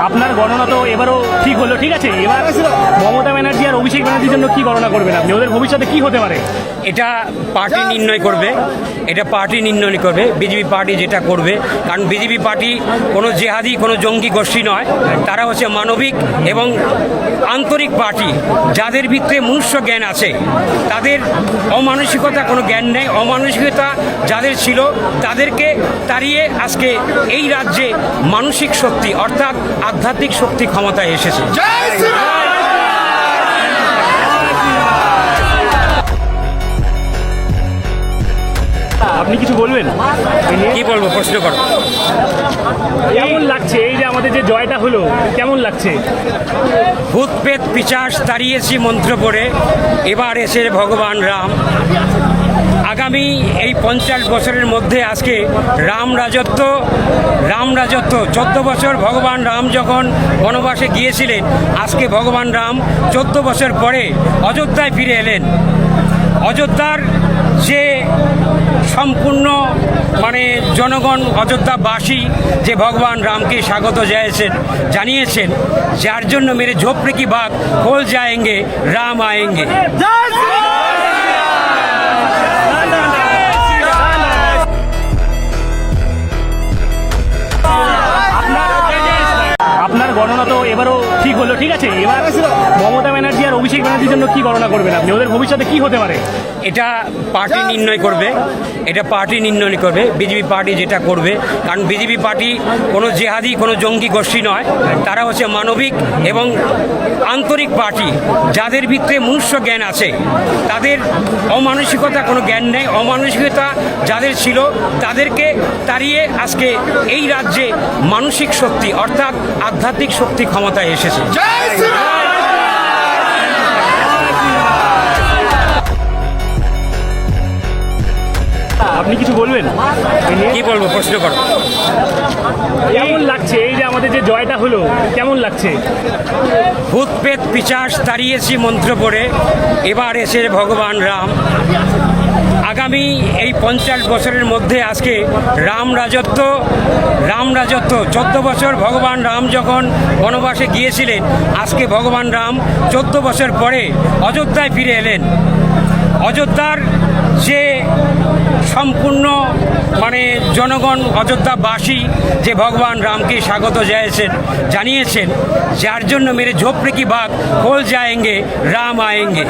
আপনার গণনা তো এবারও ঠিক হলো, ঠিক আছে। এবার মমতা ব্যানার্জি আর অভিষেক ব্যানার্জির জন্য কি গণনা করবেন আপনি? ওদের ভবিষ্যতে কি হতে পারে? এটা পার্টি নির্ণয় করবে, বিজেপি পার্টি যেটা করবে। কারণ বিজেপি পার্টি কোনো জেহাদি, কোনো জঙ্গি গোষ্ঠী নয়। তারা হচ্ছে মানবিক এবং আন্তরিক পার্টি, যাদের ভিতরে মনুষ্য জ্ঞান আছে। তাদের অমানসিকতা কোনো জ্ঞান নেই। অমানসিকতা যাদের ছিল তাদেরকে তাড়িয়ে আজকে এই রাজ্যে মানসিক শক্তি অর্থাৎ আধ্যাত্মিক শক্তি ক্ষমতায় এসেছে। আপনি কিছু বলবেন? কি বলবো, প্রশ্ন করো। কেমন লাগছে এই যে আমাদের যে জয়টা হলো, কেমন লাগছে? ভূত প্রেত পিশাচ তাড়িয়েছি মন্ত্র পড়ে, এবার এসে ভগবান রাম। আগামী এই 50 বছরের মধ্যে আজকে রাম রাজত্ব 14 বছর ভগবান রাম যখন বনবাসে গিয়েছিলেন, আজকে ভগবান রাম 14 বছর পরে অযোধ্যায় ফিরে এলেন। অযোধ্যার যে সম্পূর্ণ জনগণ অযোধ্যাবাসী যে ভগবান রামকে স্বাগত জানিয়েছেন, যার জন্য মেরে ঝোপড়ে কি বাগ খোল যায়েঙ্গে রাম আয়েঙ্গে। আপনার গণনা তো এবারও ঠিক হলো, ঠিক আছে। এবার মমতা ব্যানার্জি আর অভিষেক ব্যানার্জির জন্য কি গণনা করবেন আপনি? ওদের ভবিষ্যতে কি হতে পারে? এটা পার্টি নির্ণয় করবে, বিজেপি পার্টি যেটা করবে। কারণ বিজেপি পার্টি কোনো জেহাদি, কোনো জঙ্গি গোষ্ঠী নয়। তারা হচ্ছে মানবিক এবং আন্তরিক পার্টি, যাদের ভিতরে মনুষ্য জ্ঞান আছে। তাদের অমানসিকতা কোনো জ্ঞান নেই। অমানসিকতা যাদের ছিল তাদেরকে তাড়িয়ে আজকে এই রাজ্যে মানসিক শক্তি অর্থাৎ আধ্যাত্মিক শক্তি ক্ষমতায় এসেছে। আপনি কিছু বলবেন? কি বলবো, প্রশ্ন করো। কেমন লাগছে এই যে আমাদের যে জয়টা হলো, কেমন লাগছে? ভূত প্রেত পিশাচ তাড়িয়েছি মন্ত্র পড়ে, এবার এসে ভগবান রাম। আগামী এই 50 বছরের মধ্যে আজকে রাম রাজত্ব 14 বছর ভগবান রাম যখন বনবাসে গিয়েছিলেন, আজকে ভগবান রাম 14 বছর পরে অযোধ্যায় ফিরে এলেন। অযোধ্যার যে সম্পূর্ণ জনগণ অযোধ্যাবাসী যে ভগবান রামকে স্বাগত জানিয়েছেন, যার জন্য মেরে ঝোপড়ে কি বাগ খোল যায়েঙ্গে রাম আয়েঙ্গে।